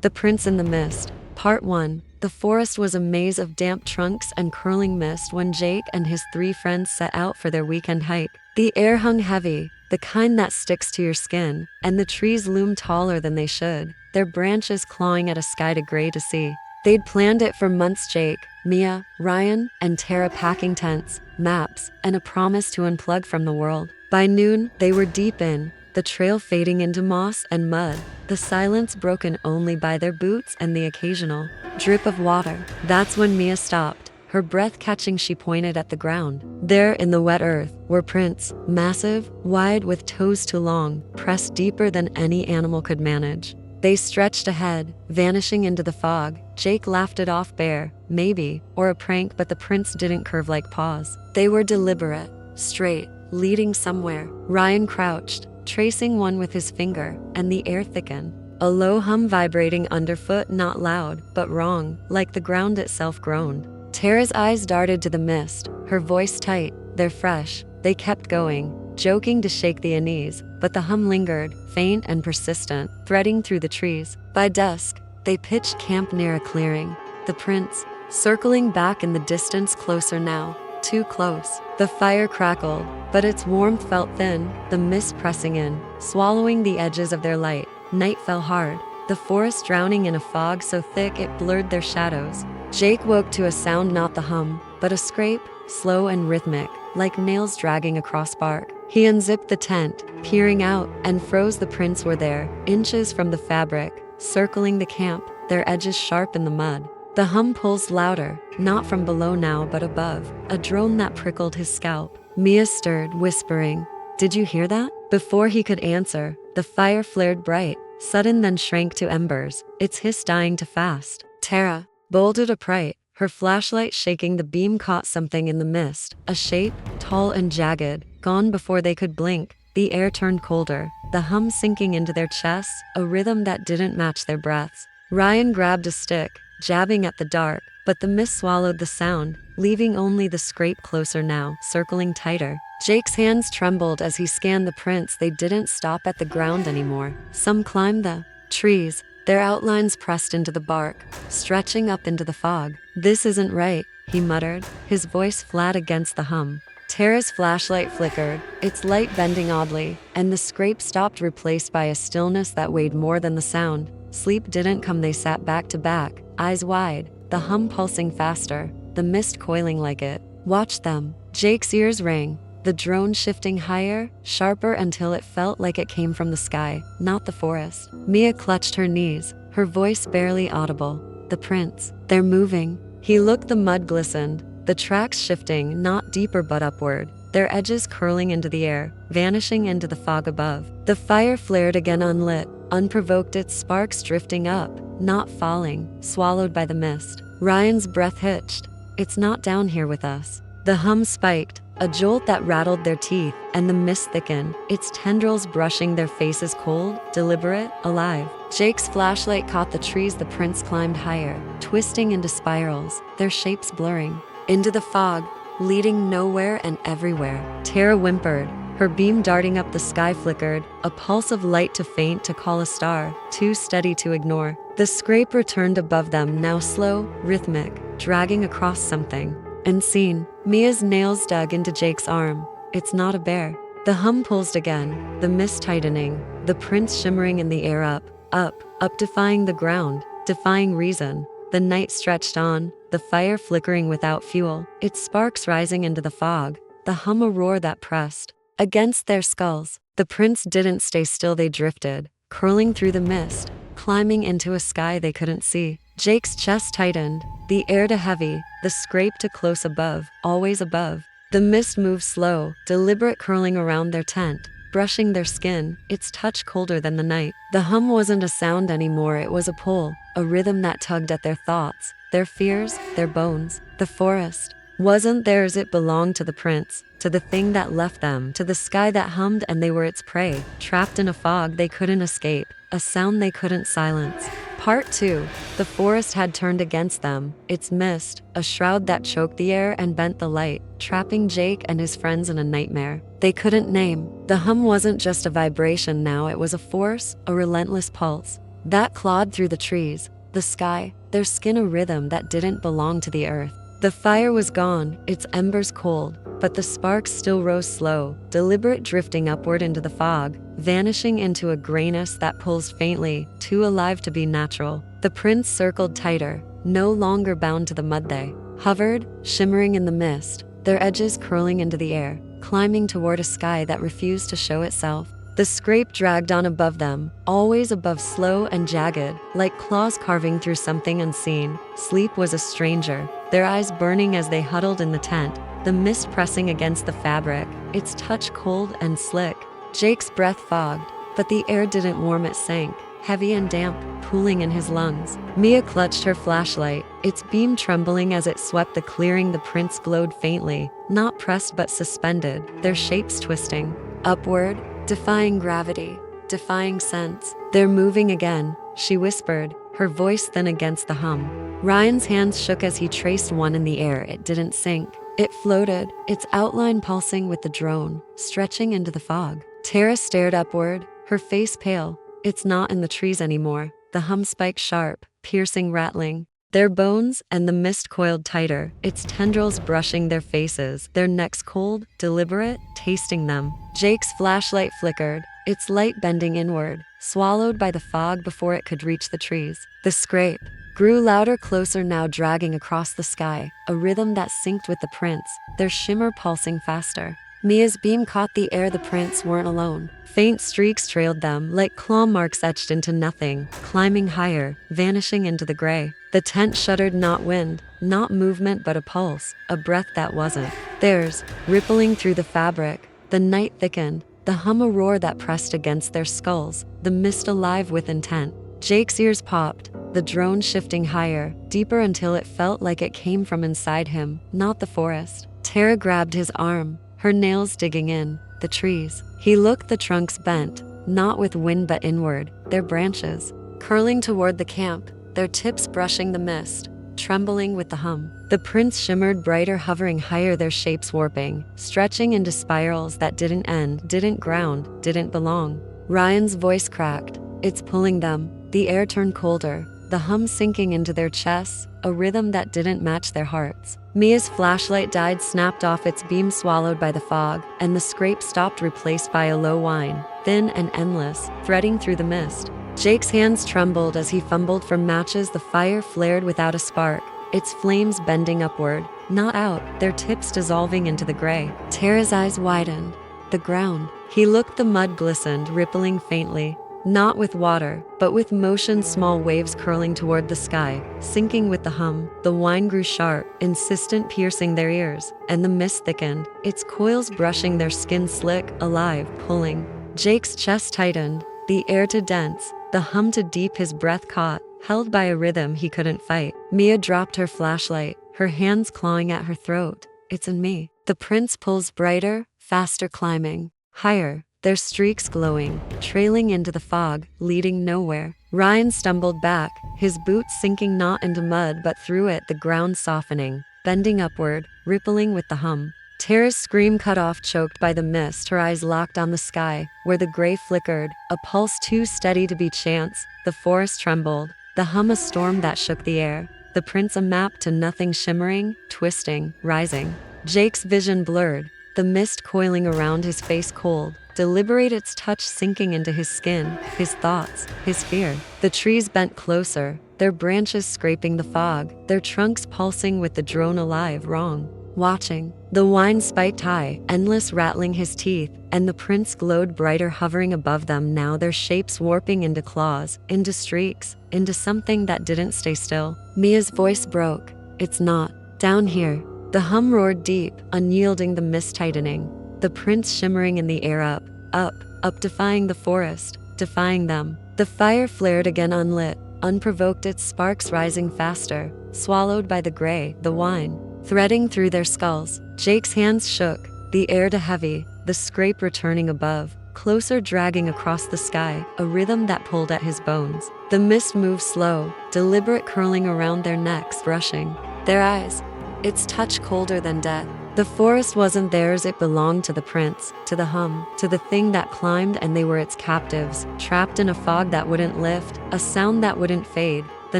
The Prince in the Mist. Part 1. The forest was a maze of damp trunks and curling mist when Jake and his 3 friends set out for their weekend hike. The air hung heavy, the kind that sticks to your skin, and the trees loomed taller than they should, their branches clawing at a sky too gray to see. They'd planned it for months. Jake, Mia, Ryan, and Tara packing tents, maps, and a promise to unplug from the world. By noon, they were deep in, the trail fading into moss and mud, the silence broken only by their boots and the occasional drip of water. That's when Mia stopped, her breath catching. She pointed at the ground. There in the wet earth were prints, massive, wide with toes too long, pressed deeper than any animal could manage. They stretched ahead, vanishing into the fog. Jake laughed it off. Bear, maybe, or a prank, but the prints didn't curve like paws. They were deliberate, straight, leading somewhere. Ryan crouched, tracing one with his finger, and the air thickened. A low hum vibrating underfoot, not loud, but wrong, like the ground itself groaned. Tara's eyes darted to the mist, her voice tight. They're fresh. They kept going, joking to shake the unease, but the hum lingered, faint and persistent, threading through the trees. By dusk, they pitched camp near a clearing. The prince, circling back in the distance, closer now, too close. The fire crackled, but its warmth felt thin, the mist pressing in, swallowing the edges of their light. Night fell hard, the forest drowning in a fog so thick it blurred their shadows. Jake woke to a sound, not the hum, but a scrape, slow and rhythmic, like nails dragging across bark. He unzipped the tent, peering out, and froze. The prints were there, inches from the fabric, circling the camp, their edges sharp in the mud. The hum pulsed louder, not from below now but above, a drone that prickled his scalp. Mia stirred, whispering, "Did you hear that?" Before he could answer, the fire flared bright, sudden, then shrank to embers, its hiss dying to fast. Tara bolted upright, her flashlight shaking. The beam caught something in the mist, a shape, tall and jagged, gone before they could blink. The air turned colder, the hum sinking into their chests, a rhythm that didn't match their breaths. Ryan grabbed a stick, jabbing at the dark, but the mist swallowed the sound, leaving only the scrape. Closer now, circling tighter. Jake's hands trembled as he scanned the prints. They didn't stop at the ground anymore. Some climbed the trees, their outlines pressed into the bark, stretching up into the fog. "This isn't right," he muttered, his voice flat against the hum. Tara's flashlight flickered, its light bending oddly, and the scrape stopped, replaced by a stillness that weighed more than the sound. Sleep didn't come. They sat back to back, eyes wide, the hum pulsing faster, the mist coiling like it watched them. Jake's ears rang, the drone shifting higher, sharper, until it felt like it came from the sky, not the forest. Mia clutched her knees, her voice barely audible. "The prints, they're moving." He looked. The mud glistened, the tracks shifting, not deeper but upward, their edges curling into the air, vanishing into the fog above. The fire flared again, unlit, unprovoked, its sparks drifting up, not falling, swallowed by the mist. Ryan's breath hitched. "It's not down here with us." The hum spiked, a jolt that rattled their teeth, and the mist thickened, its tendrils brushing their faces, cold, deliberate, alive. Jake's flashlight caught the trees. The prints climbed higher, twisting into spirals, their shapes blurring into the fog, leading nowhere and everywhere. Tara whimpered, her beam darting up. The sky flickered, a pulse of light too faint to call a star, too steady to ignore. The scrape returned above them, now slow, rhythmic, dragging across something unseen. Mia's nails dug into Jake's arm. "It's not a bear." The hum pulsed again, the mist tightening, the prints shimmering in the air, up, defying the ground, defying reason. The night stretched on, the fire flickering without fuel, its sparks rising into the fog, the hum a roar that pressed against their skulls. The prints didn't stay still. They drifted, curling through the mist, climbing into a sky they couldn't see. Jake's chest tightened, the air too heavy, the scrape too close. Above, always above. The mist moved slow, deliberate, curling around their tent, brushing their skin, its touch colder than the night. The hum wasn't a sound anymore, it was a pull, a rhythm that tugged at their thoughts, their fears, their bones. The forest wasn't theirs, it belonged to the prints, to the thing that left them, to the sky that hummed, and they were its prey, trapped in a fog they couldn't escape, a sound they couldn't silence. Part 2. The forest had turned against them, its mist, a shroud that choked the air and bent the light, trapping Jake and his friends in a nightmare they couldn't name. The hum wasn't just a vibration now, it was a force, a relentless pulse. that clawed through the trees, the sky, their skin a rhythm that didn't belong to the earth. The fire was gone, its embers cold, but the sparks still rose slow, deliberate, drifting upward into the fog, vanishing into a grayness that pulsed faintly, too alive to be natural. The prints circled tighter, no longer bound to the mud. They hovered, shimmering in the mist, their edges curling into the air, climbing toward a sky that refused to show itself. The scrape dragged on above them, always above, slow and jagged, like claws carving through something unseen. Sleep was a stranger, their eyes burning as they huddled in the tent, the mist pressing against the fabric, its touch cold and slick. Jake's breath fogged, but the air didn't warm, it sank, heavy and damp, pooling in his lungs. Mia clutched her flashlight, its beam trembling as it swept the clearing. The prints glowed faintly, not pressed but suspended, their shapes twisting upward, defying gravity, defying sense. "They're moving again," she whispered, her voice thin against the hum. Ryan's hands shook as he traced one in the air. It didn't sink. It floated, its outline pulsing with the drone, stretching into the fog. Tara stared upward, her face pale. "It's not in the trees anymore." The hum spiked sharp, piercing, rattling. Their bones, and the mist coiled tighter, its tendrils brushing their faces, their necks cold, deliberate, tasting them. Jake's flashlight flickered, its light bending inward, swallowed by the fog before it could reach the trees. The scrape grew louder, closer now, dragging across the sky, a rhythm that synced with the prints, their shimmer pulsing faster. Mia's beam caught the air. The prints weren't alone. Faint streaks trailed them, like claw marks etched into nothing, climbing higher, vanishing into the gray. The tent shuddered, not wind, not movement, but a pulse, a breath that wasn't theirs, rippling through the fabric. The night thickened, the hum a roar that pressed against their skulls, the mist alive with intent. Jake's ears popped, the drone shifting higher, deeper, until it felt like it came from inside him, not the forest. Tara grabbed his arm, her nails digging in the trees. He looked, the trunks bent, not with wind but inward, their branches curling toward the camp, their tips brushing the mist, trembling with the hum. The prints shimmered brighter, hovering higher, their shapes warping, stretching into spirals that didn't end, didn't ground, didn't belong. Ryan's voice cracked, "It's pulling them." The air turned colder, the hum sinking into their chests, a rhythm that didn't match their hearts. Mia's flashlight died, snapped off, its beam swallowed by the fog, and the scrape stopped, replaced by a low whine, thin and endless, threading through the mist. Jake's hands trembled as he fumbled for matches. The fire flared without a spark, its flames bending upward, not out, their tips dissolving into the gray. Tara's eyes widened. The ground. He looked, the mud glistened, rippling faintly. Not with water, but with motion, small waves curling toward the sky, sinking with the hum. The whine grew sharp, insistent, piercing their ears, and the mist thickened, its coils brushing their skin, slick, alive, pulling. Jake's chest tightened, the air to dense, the hum to deep, his breath caught, held by a rhythm he couldn't fight. Mia dropped her flashlight, her hands clawing at her throat. "It's in me." The prints pulsed brighter, faster, climbing higher, their streaks glowing, trailing into the fog, leading nowhere. Ryan stumbled back, his boots sinking not into mud but through it, the ground softening, bending upward, rippling with the hum. Tara's scream cut off, choked by the mist, her eyes locked on the sky, where the gray flickered, a pulse too steady to be chance. The forest trembled, the hum a storm that shook the air, the prints a map to nothing, shimmering, twisting, rising. Jake's vision blurred, the mist coiling around his face, cold, deliberate, its touch sinking into his skin, his thoughts, his fear. The trees bent closer, their branches scraping the fog, their trunks pulsing with the drone alive, wrong, watching. The whine spiked high, endless, rattling his teeth, and the prints glowed brighter, hovering above them now, their shapes warping into claws, into streaks, into something that didn't stay still. Mia's voice broke. "It's not down here." The hum roared deep, unyielding, the mist tightening, the prints shimmering in the air, up, up, defying the forest, defying them. The fire flared again, unlit, unprovoked, its sparks rising faster, swallowed by the gray, the whine, threading through their skulls. Jake's hands shook, the air too heavy, the scrape returning above, closer, dragging across the sky, a rhythm that pulled at his bones. The mist moved slow, deliberate, curling around their necks, brushing their eyes, its touch colder than death. The forest wasn't theirs, it belonged to the prince, to the hum, to the thing that climbed, and they were its captives, trapped in a fog that wouldn't lift, a sound that wouldn't fade. The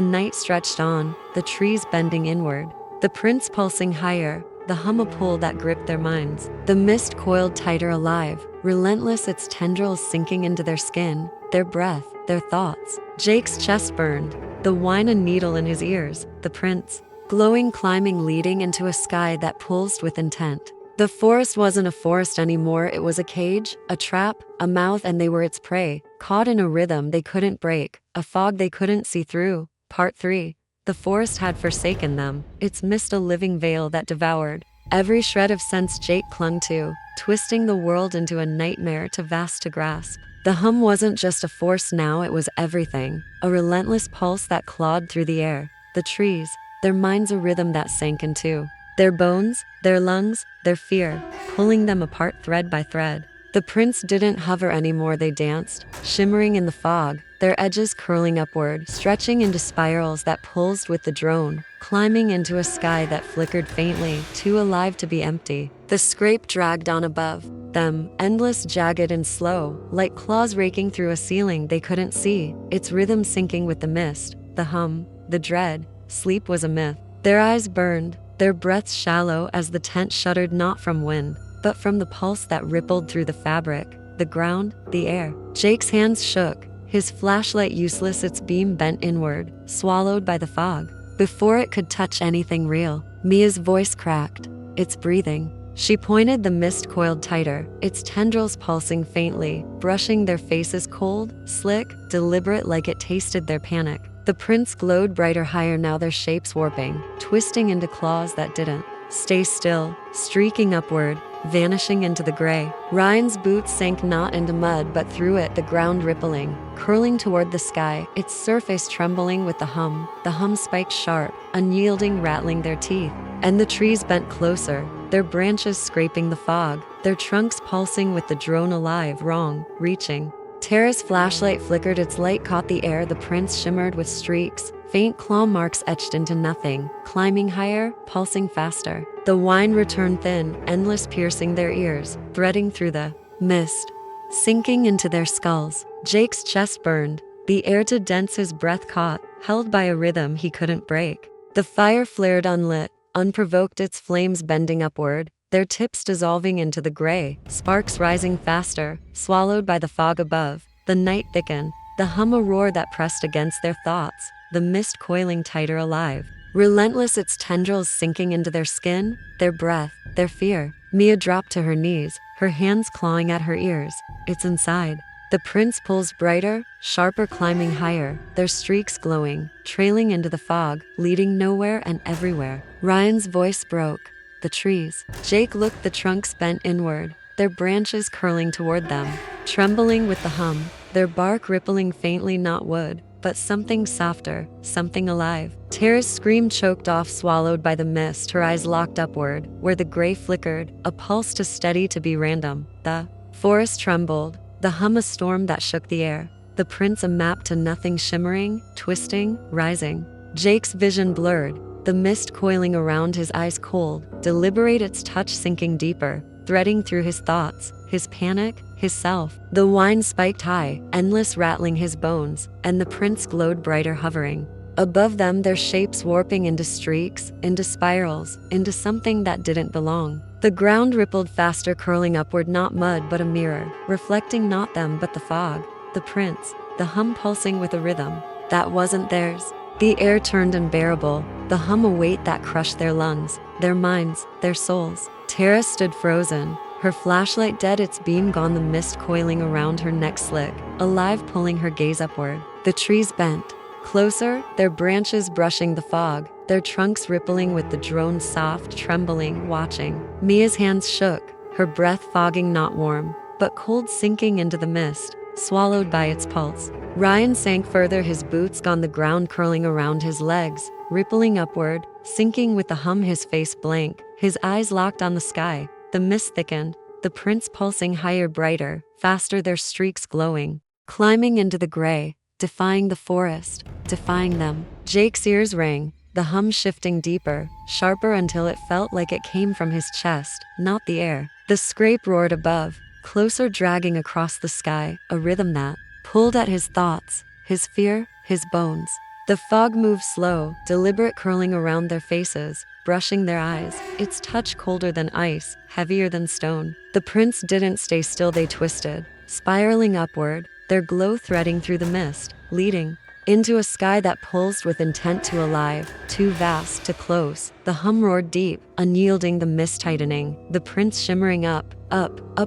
night stretched on, the trees bending inward, the prince pulsing higher, the hum a pull that gripped their minds. The mist coiled tighter, alive, relentless, its tendrils sinking into their skin, their breath, their thoughts. Jake's chest burned, the wine a needle in his ears, the prince, glowing, climbing, leading into a sky that pulsed with intent. The forest wasn't a forest anymore, it was a cage, a trap, a mouth, and they were its prey, caught in a rhythm they couldn't break, a fog they couldn't see through. Part 3. The forest had forsaken them, its mist a living veil that devoured every shred of sense Jake clung to, twisting the world into a nightmare too vast to grasp. The hum wasn't just a force now, it was everything, a relentless pulse that clawed through the air. The trees, their minds a rhythm that sank into their bones, their lungs, their fear, pulling them apart thread by thread. The prince didn't hover anymore, they danced, shimmering in the fog, their edges curling upward, stretching into spirals that pulsed with the drone, climbing into a sky that flickered faintly, too alive to be empty. The scrape dragged on above them, endless, jagged, and slow, like claws raking through a ceiling they couldn't see, its rhythm syncing with the mist, the hum, the dread. Sleep was a myth. Their eyes burned, their breaths shallow as the tent shuddered, not from wind, but from the pulse that rippled through the fabric, the ground, the air. Jake's hands shook, his flashlight useless, its beam bent inward, swallowed by the fog. Before it could touch anything real, Mia's voice cracked, its breathing. She pointed, the mist coiled tighter, its tendrils pulsing faintly, brushing their faces cold, slick, deliberate, like it tasted their panic. The prints glowed brighter, higher now, their shapes warping, twisting into claws that didn't stay still, streaking upward, vanishing into the gray. Ryan's boots sank not into mud but through it, the ground rippling, curling toward the sky, its surface trembling with the hum spiked sharp, unyielding, rattling their teeth. And the trees bent closer, their branches scraping the fog, their trunks pulsing with the drone, alive, wrong, reaching. Tara's flashlight flickered, its light caught the air, the prints shimmered with streaks, faint claw marks etched into nothing, climbing higher, pulsing faster. The whine returned thin, endless, piercing their ears, threading through the mist, sinking into their skulls. Jake's chest burned, the air too dense, his breath caught, held by a rhythm he couldn't break. The fire flared unlit, unprovoked, its flames bending upward, their tips dissolving into the gray, sparks rising faster, swallowed by the fog above. The night thickened, the hum a roar that pressed against their thoughts, the mist coiling tighter, alive, relentless, its tendrils sinking into their skin, their breath, their fear. Mia dropped to her knees, her hands clawing at her ears. It's inside. The prince pulls brighter, sharper, climbing higher, their streaks glowing, trailing into the fog, leading nowhere and everywhere. Ryan's voice broke. The trees. Jake looked, the trunks bent inward, their branches curling toward them, trembling with the hum, their bark rippling faintly, not wood, but something softer, something alive. Tara's scream choked off, swallowed by the mist, her eyes locked upward, where the gray flickered, a pulse too steady to be random. The forest trembled, the hum a storm that shook the air, the prints a map to nothing, shimmering, twisting, rising. Jake's vision blurred, the mist coiling around his eyes cold, deliberate, its touch sinking deeper, threading through his thoughts, his panic, his self. The whine spiked high, endless, rattling his bones, and the prints glowed brighter, hovering above them, their shapes warping into streaks, into spirals, into something that didn't belong. The ground rippled faster, curling upward, not mud but a mirror, reflecting not them but the fog, the prints, the hum pulsing with a rhythm that wasn't theirs. The air turned unbearable, the hum a weight that crushed their lungs, their minds, their souls. Tara stood frozen, her flashlight dead, its beam gone, the mist coiling around her neck slick, alive, pulling her gaze upward. The trees bent closer, their branches brushing the fog, their trunks rippling with the drone, soft, trembling, watching. Mia's hands shook, her breath fogging, not warm, but cold, sinking into the mist, swallowed by its pulse. Ryan sank further, his boots gone, the ground curling around his legs, rippling upward, sinking with the hum, his face blank, his eyes locked on the sky. The mist thickened, the prints pulsing higher, brighter, faster, their streaks glowing, climbing into the gray, defying the forest, defying them. Jake's ears rang, the hum shifting deeper, sharper until it felt like it came from his chest, not the air. The scrape roared above, closer, dragging across the sky, a rhythm that pulled at his thoughts, his fear, his bones. The fog moved slow, deliberate, curling around their faces, brushing their eyes, its touch colder than ice, heavier than stone. The prints didn't stay still, they twisted, spiraling upward, their glow threading through the mist, leading into a sky that pulsed with intent, too alive, too vast, too close. The hum roared deep, unyielding, the mist tightening, the prints shimmering up,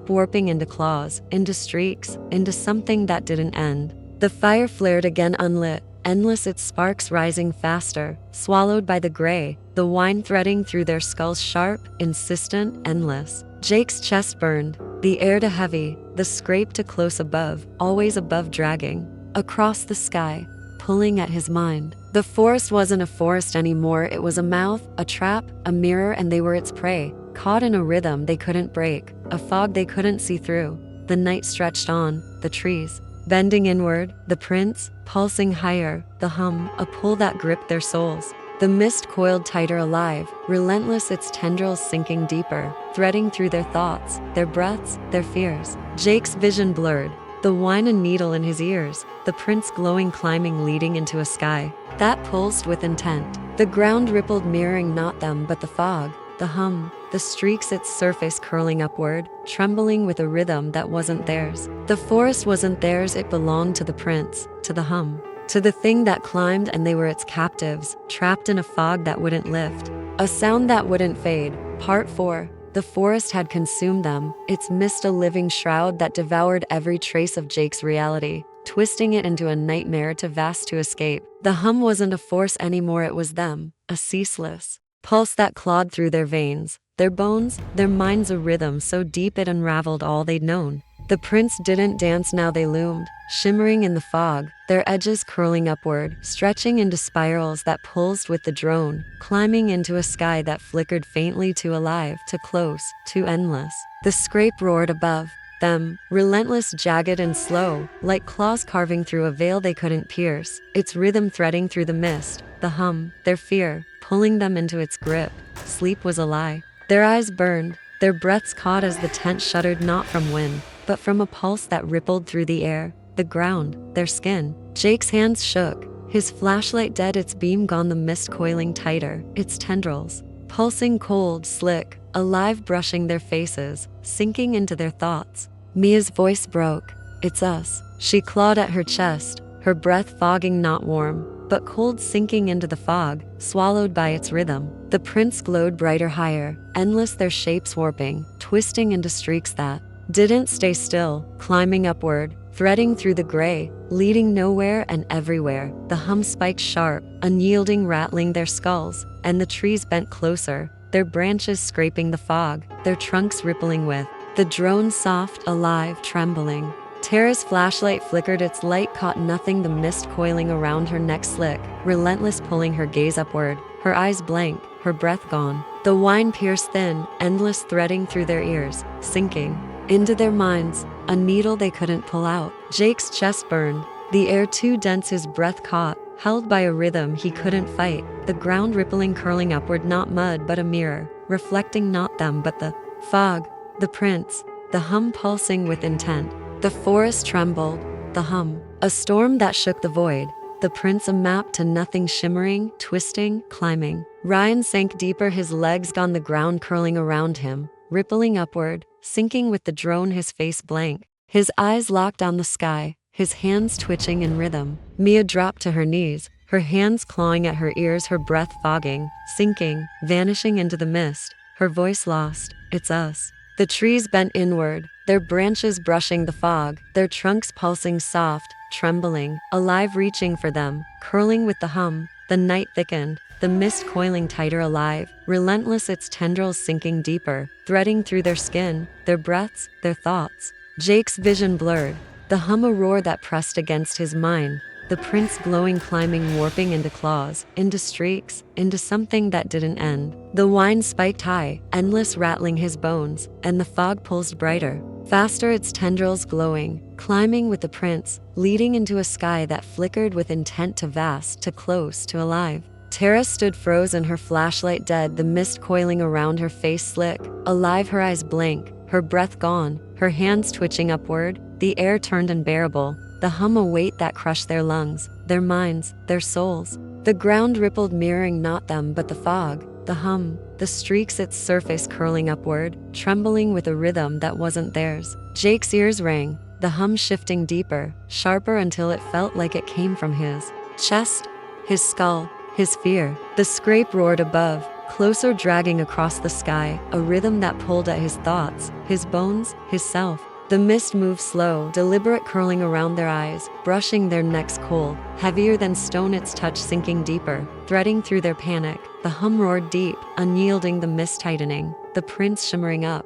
warping into claws, into streaks, into something that didn't end. The fire flared again, unlit, endless, its sparks rising faster, swallowed by the gray, the wine threading through their skulls, sharp, insistent, endless. Jake's chest burned, the air too heavy, the scrape too close above, always above, dragging across the sky, pulling at his mind. The forest wasn't a forest anymore, it was a mouth, a trap, a mirror, and they were its prey, caught in a rhythm they couldn't break, a fog they couldn't see through. The night stretched on, the trees bending inward, the prints pulsing higher, the hum, a pull that gripped their souls. The mist coiled tighter, alive, relentless, its tendrils sinking deeper, threading through their thoughts, their breaths, their fears. Jake's vision blurred, the wine and needle in his ears, the prints glowing, climbing, leading into a sky that pulsed with intent. The ground rippled, mirroring not them but the fog, the hum, the streaks, its surface curling upward, trembling with a rhythm that wasn't theirs. The forest wasn't theirs, it belonged to the prints, to the hum, to the thing that climbed, and they were its captives, trapped in a fog that wouldn't lift, a sound that wouldn't fade. Part 4. The forest had consumed them, its mist a living shroud that devoured every trace of Jake's reality, twisting it into a nightmare too vast to escape. The hum wasn't a force anymore, it was them, a ceaseless pulse that clawed through their veins, their bones, their minds, a rhythm so deep it unraveled all they'd known. The prints didn't dance now, they loomed, shimmering in the fog, their edges curling upward, stretching into spirals that pulsed with the drone, climbing into a sky that flickered faintly, too alive, too close, too endless. The scrape roared above them, relentless, jagged and slow, like claws carving through a veil they couldn't pierce, its rhythm threading through the mist. The hum, their fear, pulling them into its grip. Sleep was a lie. Their eyes burned, their breaths caught as the tent shuddered, not from wind, but from a pulse that rippled through the air, the ground, their skin. Jake's hands shook, his flashlight dead, its beam gone, the mist coiling tighter, its tendrils pulsing cold, slick, alive, brushing their faces, sinking into their thoughts. Mia's voice broke. It's us. She clawed at her chest, her breath fogging, not warm, but cold, sinking into the fog, swallowed by its rhythm. The prints glowed brighter, higher, endless, their shapes warping, twisting into streaks that didn't stay still, climbing upward, threading through the gray, leading nowhere and everywhere. The hum spiked sharp, unyielding, rattling their skulls, and the trees bent closer, their branches scraping the fog, their trunks rippling with the drone, soft, alive, trembling. Tara's flashlight flickered, its light caught nothing, the mist coiling around her neck, slick, relentless, pulling her gaze upward, her eyes blank, her breath gone. The wine pierced thin, endless, threading through their ears, sinking into their minds, a needle they couldn't pull out. Jake's chest burned, the air too dense, his breath caught, held by a rhythm he couldn't fight. The ground rippling, curling upward, not mud but a mirror, reflecting not them but the fog, the prints, the hum pulsing with intent. The forest trembled, the hum, a storm that shook the void, the prints a map to nothing, shimmering, twisting, climbing. Ryan sank deeper, his legs gone, the ground curling around him, rippling upward, sinking with the drone, his face blank, his eyes locked on the sky, his hands twitching in rhythm. Mia dropped to her knees, her hands clawing at her ears, her breath fogging, sinking, vanishing into the mist, her voice lost. It's us. The trees bent inward, their branches brushing the fog, their trunks pulsing soft, trembling, alive, reaching for them, curling with the hum. The night thickened, the mist coiling tighter, alive, relentless, its tendrils sinking deeper, threading through their skin, their breaths, their thoughts. Jake's vision blurred, the hum a roar that pressed against his mind, the prints glowing, climbing, warping into claws, into streaks, into something that didn't end. The wine spiked high, endless, rattling his bones, and the fog pulsed brighter, faster, its tendrils glowing, climbing with the prints, leading into a sky that flickered with intent, to vast, to close, to alive, Tara stood frozen, her flashlight dead, the mist coiling around her face slick, alive, her eyes blank, her breath gone, her hands twitching upward. The air turned unbearable, the hum, a weight that crushed their lungs, their minds, their souls. The ground rippled, mirroring not them but the fog, the hum, the streaks, its surface curling upward, trembling with a rhythm that wasn't theirs. Jake's ears rang, the hum shifting deeper, sharper, until it felt like it came from his chest, his skull, his fear. The scrape roared above, closer, dragging across the sky, a rhythm that pulled at his thoughts, his bones, his self. The mist moved slow, deliberate, curling around their eyes, brushing their necks cold, heavier than stone, its touch sinking deeper, threading through their panic. The hum roared deep, unyielding, the mist tightening, the prints shimmering up,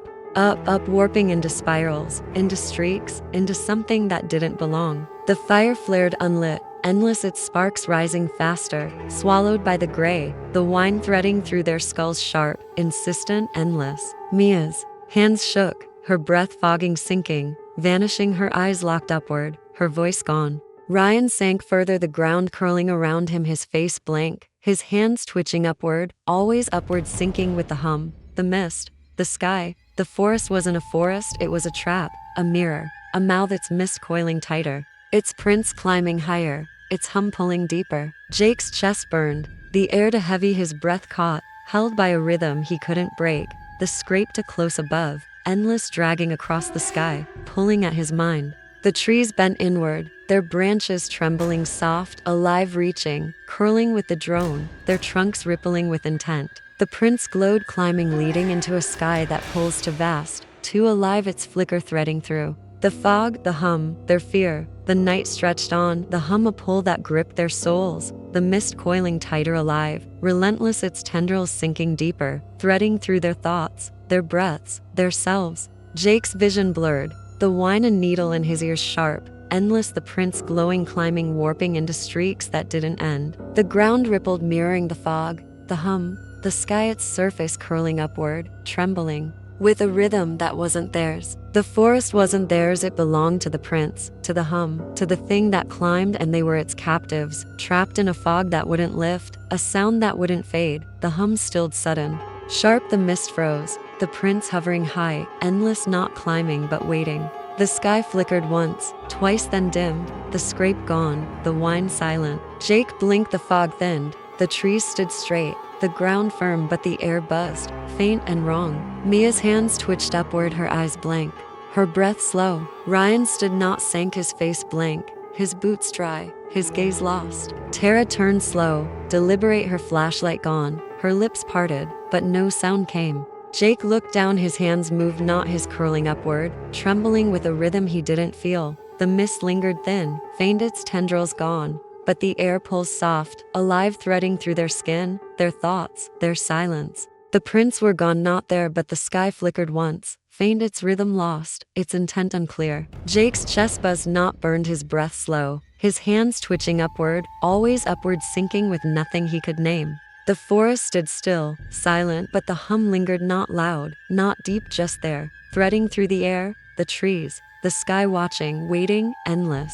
warping into spirals, into streaks, into something that didn't belong. The fire flared unlit, endless, its sparks rising faster, swallowed by the gray, the wine threading through their skulls, sharp, insistent, endless. Mia's hands shook, her breath fogging, sinking, vanishing, her eyes locked upward, her voice gone. Ryan sank further, the ground curling around him, his face blank, his hands twitching upward, always upward, sinking with the hum, the mist, the sky. The forest wasn't a forest, it was a trap, a mirror, a mouth, its mist coiling tighter, its prints climbing higher, its hum pulling deeper. Jake's chest burned, the air too heavy, his breath caught, held by a rhythm he couldn't break. The scrape too close above, endless, dragging across the sky, pulling at his mind. The trees bent inward, their branches trembling, soft, alive, reaching, curling with the drone, their trunks rippling with intent. The prints glowed, climbing, leading into a sky that pulls too vast, too alive, its flicker threading through the fog, the hum, their fear. The night stretched on, the hum, a pull that gripped their souls, the mist coiling tighter, alive, relentless, its tendrils sinking deeper, threading through their thoughts, their breaths, their selves. Jake's vision blurred, the wine a needle in his ears, sharp, endless, the prints glowing, climbing, warping into streaks that didn't end. The ground rippled, mirroring the fog, the hum, the sky, its surface curling upward, trembling, with a rhythm that wasn't theirs. The forest wasn't theirs, it belonged to the prince, to the hum, to the thing that climbed, and they were its captives, trapped in a fog that wouldn't lift, a sound that wouldn't fade. The hum stilled sudden, sharp, the mist froze, the prince hovering high, endless, not climbing but waiting. The sky flickered once, twice, then dimmed, the scrape gone, the wine silent. Jake blinked, the fog thinned, the trees stood straight, the ground firm, but the air buzzed, faint and wrong. Mia's hands twitched upward, her eyes blank, her breath slow. Ryan stood, not sank, his face blank, his boots dry, his gaze lost. Tara turned slow, deliberate, her flashlight gone, her lips parted, but no sound came. Jake looked down, his hands moved not, his curling upward, trembling with a rhythm he didn't feel. The mist lingered thin, faint, its tendrils gone, but the air pulsed soft, alive, threading through their skin, their thoughts, their silence. The prints were gone, not there, but the sky flickered once, faint, its rhythm lost, its intent unclear. Jake's chest buzzed, not burned, his breath slow, his hands twitching upward, always upward, sinking with nothing he could name. The forest stood still, silent, but the hum lingered, not loud, not deep, just there, threading through the air, the trees, the sky, watching, waiting, endless.